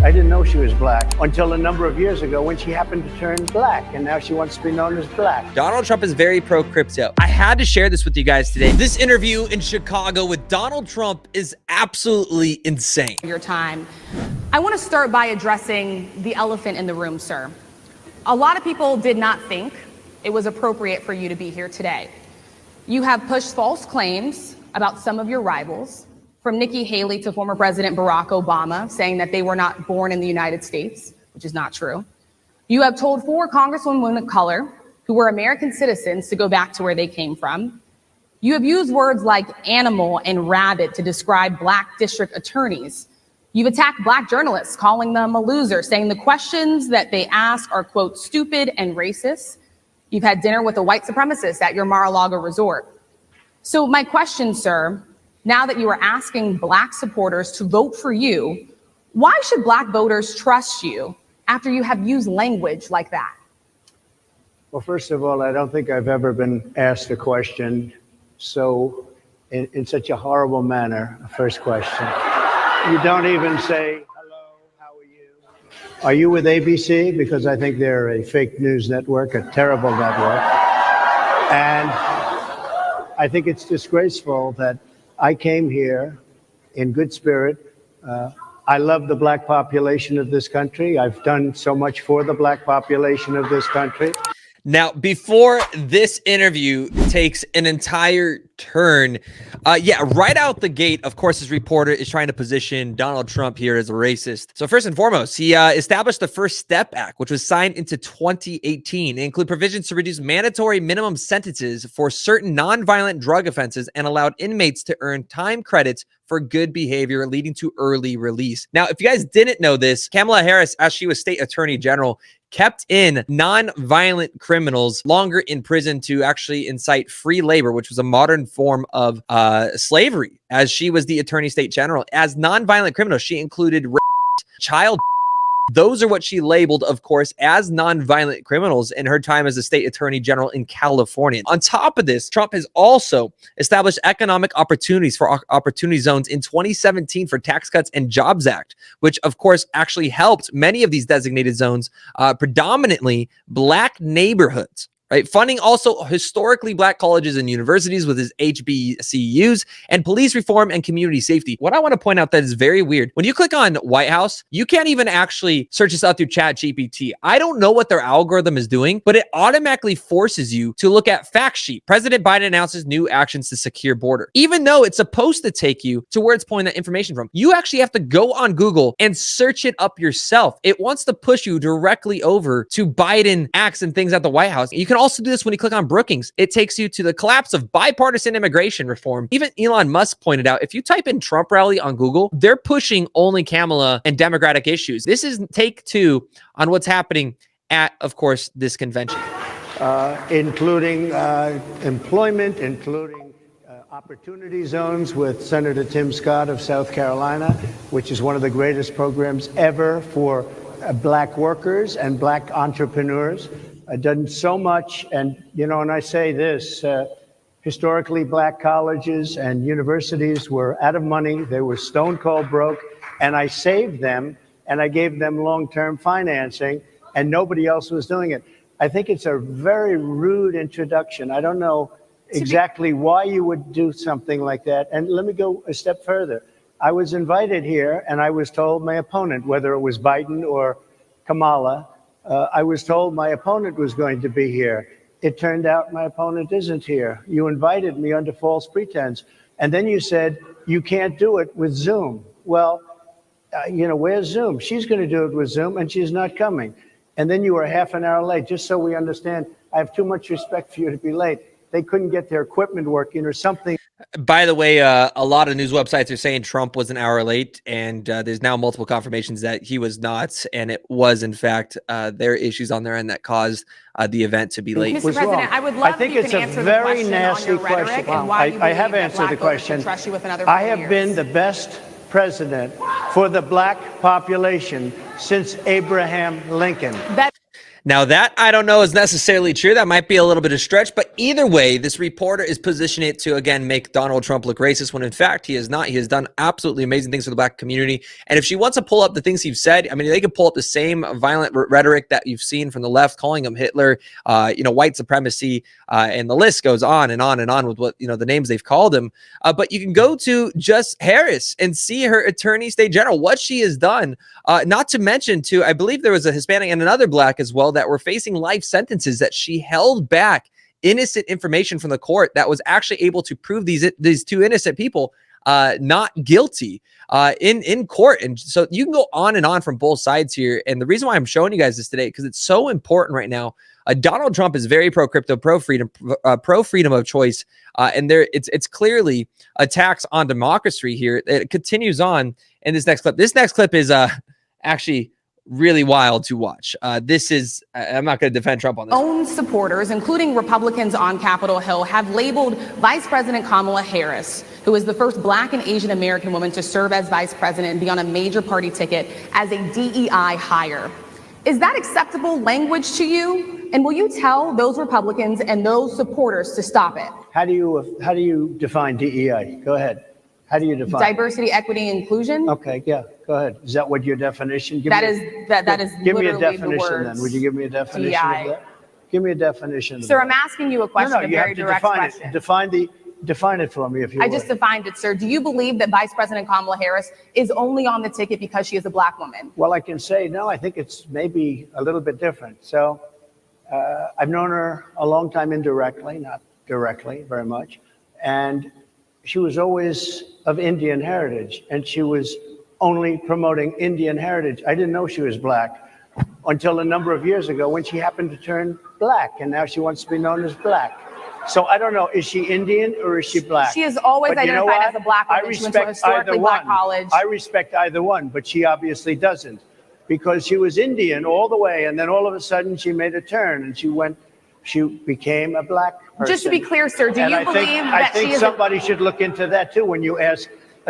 I didn't know she was black until a number of years ago when she happened to turn black, and now she wants to be known as black. Donald Trump is very pro-crypto. I had to share this with you guys today. This interview in Chicago with Donald Trump is absolutely insane. Your time. I want to start by addressing the elephant in the room, sir. A lot of people did not think it was appropriate for you to be here today. You have pushed false claims about some of your rivals, from Nikki Haley to former President Barack Obama, saying that they were not born in the United States, which is not true. You have told 4 congresswomen of color who were American citizens to go back to where they came from. You have used words like animal and rabbit to describe black district attorneys. You've attacked black journalists, calling them a loser, saying the questions that they ask are, quote, stupid and racist. You've had dinner with a white supremacist at your Mar-a-Lago resort. So my question, sir, now that you are asking black supporters to vote for you, why should black voters trust you after you have used language like that? Well, first of all, I don't think I've ever been asked a question so in such a horrible manner. First question. You don't even say, hello, how are you? Are you with ABC? Because I think they're a fake news network, a terrible network. And I think it's disgraceful that I came here in good spirit. I love the black population of this country. I've done so much for the black population of this country. Now, before this interview takes an entire turn, right out the gate, of course, this reporter is trying to position Donald Trump here as a racist. So first and foremost, he established the First Step Act, which was signed into 2018. It included provisions to reduce mandatory minimum sentences for certain nonviolent drug offenses and allowed inmates to earn time credits for good behavior, leading to early release. Now, if you guys didn't know this, Kamala Harris, as she was state attorney general, kept in non-violent criminals longer in prison to actually incite free labor, which was a modern form of slavery. As she was the attorney state general, as non-violent criminals, she included child. Those are what she labeled, of course, as non-violent criminals in her time as a state attorney general in California. On top of this, Trump has also established economic opportunities for opportunity zones in 2017 for Tax Cuts and Jobs Act, which, of course, actually helped many of these designated zones, predominantly black neighborhoods. Right, funding also historically black colleges and universities with his HBCUs, and police reform and community safety. What I want to point out that is very weird, when you click on White House, you can't even actually search this out through ChatGPT. I don't know what their algorithm is doing, but it automatically forces you to look at fact sheet. President Biden announces new actions to secure border. Even though it's supposed to take you to where it's pulling that information from, you actually have to go on Google and search it up yourself. It wants to push you directly over to Biden acts and things at the White House. You can also do this when you click on Brookings. It takes you to the collapse of bipartisan immigration reform. Even Elon Musk pointed out, if you type in Trump rally on Google, they're pushing only Kamala and Democratic issues. This is take 2 on what's happening at, of course, this convention. Including employment, including opportunity zones with Senator Tim Scott of South Carolina, which is one of the greatest programs ever for black workers and black entrepreneurs. Done so much, and and I say this, historically black colleges and universities were out of money. They were stone cold broke, and I saved them, and I gave them long-term financing, and nobody else was doing it. I think it's a very rude introduction. I don't know exactly why you would do something like that. And let me go a step further. I was invited here, and I was told my opponent, whether it was Biden or Kamala, I was told my opponent was going to be here. It turned out my opponent isn't here. You invited me under false pretense. And then you said, you can't do it with Zoom. Well, where's Zoom? She's going to do it with Zoom, and she's not coming. And then you were half an hour late. Just so we understand, I have too much respect for you to be late. They couldn't get their equipment working or something. By the way, a lot of news websites are saying Trump was an hour late, and there's now multiple confirmations that he was not, and it was, in fact, there are issues on their end that caused the event to be late. Mr. President, I would love if you can answer the question on your rhetoric and why you believe that black voters should trust you with another 4 years. I have been the best president for the black population since Abraham Lincoln. Now that I don't know is necessarily true. That might be a little bit of stretch, but either way, this reporter is positioning it to, again, make Donald Trump look racist when in fact he is not. He has done absolutely amazing things for the black community. And if she wants to pull up the things he's said, I mean, they could pull up the same violent rhetoric that you've seen from the left, calling him Hitler, white supremacy, and the list goes on and on and on with what, the names they've called him. But you can go to just Harris and see her attorney state general, what she has done. Not to mention, too, I believe there was a Hispanic and another black as well that were facing life sentences that she held back innocent information from the court that was actually able to prove these two innocent people not guilty in court. And so you can go on and on from both sides here. And the reason why I'm showing you guys this today, because it's so important right now. Donald Trump is very pro-crypto, pro-freedom of choice. And it's clearly attacks on democracy here. It continues on in this next clip. This next clip is actually really wild to watch. This is, I'm not going to defend Trump on this. Own supporters, including Republicans on Capitol Hill, have labeled Vice President Kamala Harris, who is the first Black and Asian American woman to serve as vice president and be on a major party ticket, as a DEI hire. Is that acceptable language to you? And will you tell those Republicans and those supporters to stop it? How do you define DEI? Go ahead. How do you define diversity, equity, inclusion? Okay, yeah, go ahead. Is that what your definition? That is give me a literally definition then. Would you give me a definition DEI. of that? Give me a definition. Sir, I'm asking you a question, a very direct question. Define it for me, if you I would. just defined it, sir. Do you believe that Vice President Kamala Harris is only on the ticket because she is a Black woman? Well, I can say, no, I think it's maybe a little bit different. So I've known her a long time indirectly, not directly very much. And she was always of Indian heritage, and she was only promoting Indian heritage. I didn't know she was Black until a number of years ago when she happened to turn Black, and now she wants to be known as Black. So I don't know, is she Indian or is she Black? She is always But you know identified what? as a Black woman. I She went to a respect either historically Black one. college. I respect either one, but she obviously doesn't, because she was Indian all the way, and then all of a sudden she made a turn and she became a Black person. Just to be clear, sir, do And you I believe think, that I think she is somebody should look into that too when you ask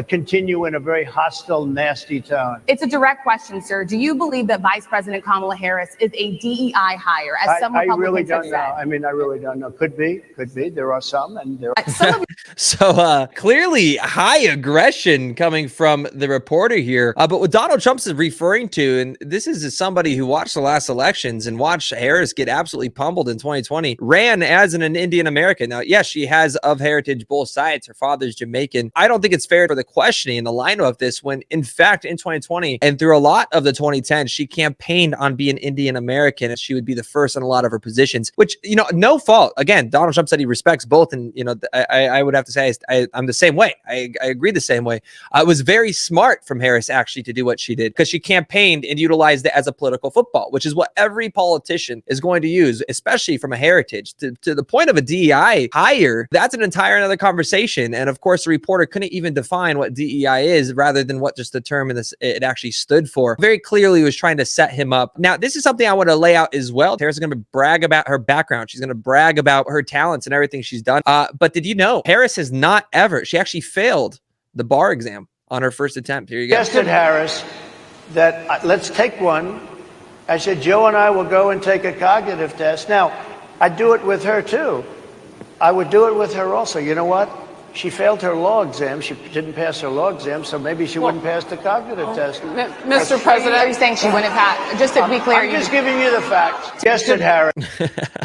continue in a very hostile, nasty tone. It's a direct question, sir. Do you believe that Vice President Kamala Harris is a DEI hire, as some I Republicans really have don't said? know. I mean, I really don't know. Could be. There are some, and there are. Some of So clearly high aggression coming from the reporter here. But what Donald Trump is referring to, and this is somebody who watched the last elections and watched Harris get absolutely pummeled in 2020, ran as an Indian American. Now, yes, she has of heritage both sides. Her father's Jamaican. I don't think it's fair for the questioning and the line of this when, in fact, in 2020 and through a lot of the 2010s, she campaigned on being Indian American, and she would be the first in a lot of her positions, which, no fault. Again, Donald Trump said he respects both. And, I would have to say I'm the same way. I agree the same way. It was very smart from Harris actually to do what she did, because she campaigned and utilized it as a political football, which is what every politician is going to use, especially from a heritage. To the point of a DEI hire, that's an entire another conversation. And of course, the reporter couldn't even define what DEI is, rather than what just the term in this it actually stood for. Very clearly was trying to set him up. Now, this is something I want to lay out as well. Harris is going to brag about her background. She's going to brag about her talents and everything she's done. But did you know Harris has not ever, she actually failed the bar exam on her first attempt. Here you go. Suggested, Harris, that let's take one. I said, Joe and I will go and take a cognitive test. Now, I'd do it with her too. I would do it with her also. You know what? She failed her law exam. She didn't pass her law exam, so maybe she wouldn't pass the cognitive test. Mr. President, are you saying she wouldn't pass? Just to be clear, I'm just giving you the facts. Suggested, Harris.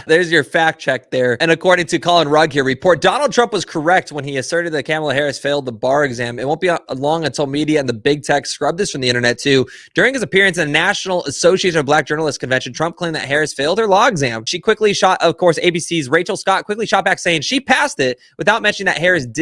There's your fact check there. And according to Colin Rugg here, report Donald Trump was correct when he asserted that Kamala Harris failed the bar exam. It won't be long until media and the big tech scrub this from the internet too. During his appearance at the National Association of Black Journalists convention, Trump claimed that Harris failed her law exam. She quickly shot, of course, ABC's Rachel Scott quickly shot back saying she passed it, without mentioning that Harris did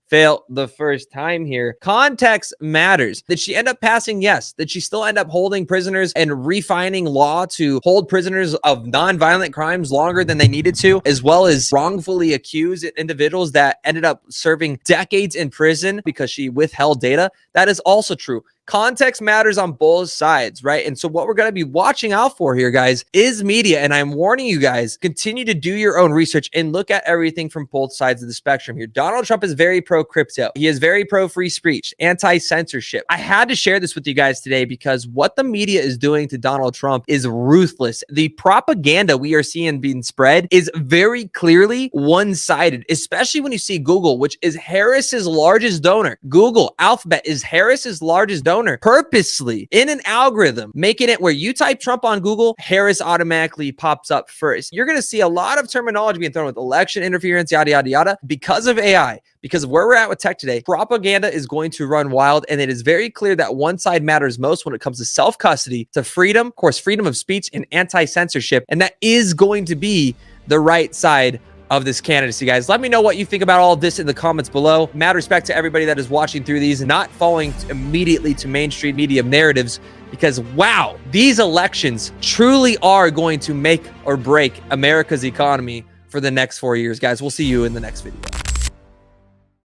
fail the first time here. Context matters. Did she end up passing? Yes. Did she still end up holding prisoners and refining law to hold prisoners of non-violent crimes longer than they needed to, as well as wrongfully accused individuals that ended up serving decades in prison because she withheld data? That is also true. Context matters on both sides, right? And so what we're going to be watching out for here, guys, is media. And I'm warning you guys, continue to do your own research and look at everything from both sides of the spectrum here. Donald Trump is very pro crypto. He is very pro free speech, anti-censorship. I had to share this with you guys today because what the media is doing to Donald Trump is ruthless. The propaganda we are seeing being spread is very clearly one-sided, especially when you see Google, which is Harris's largest donor. Google, Alphabet is Harris's largest donor, purposely in an algorithm, making it where you type Trump on Google, Harris automatically pops up first. You're going to see a lot of terminology being thrown with election interference, yada, yada, yada, because of AI. Because of where we're at with tech today, propaganda is going to run wild, and it is very clear that one side matters most when it comes to self-custody, to freedom, of course, freedom of speech, and anti-censorship, and that is going to be the right side of this candidacy, guys. Let me know what you think about all of this in the comments below. Mad respect to everybody that is watching through these and not falling immediately to mainstream media narratives, because wow, these elections truly are going to make or break America's economy for the next 4 years, guys. We'll see you in the next video.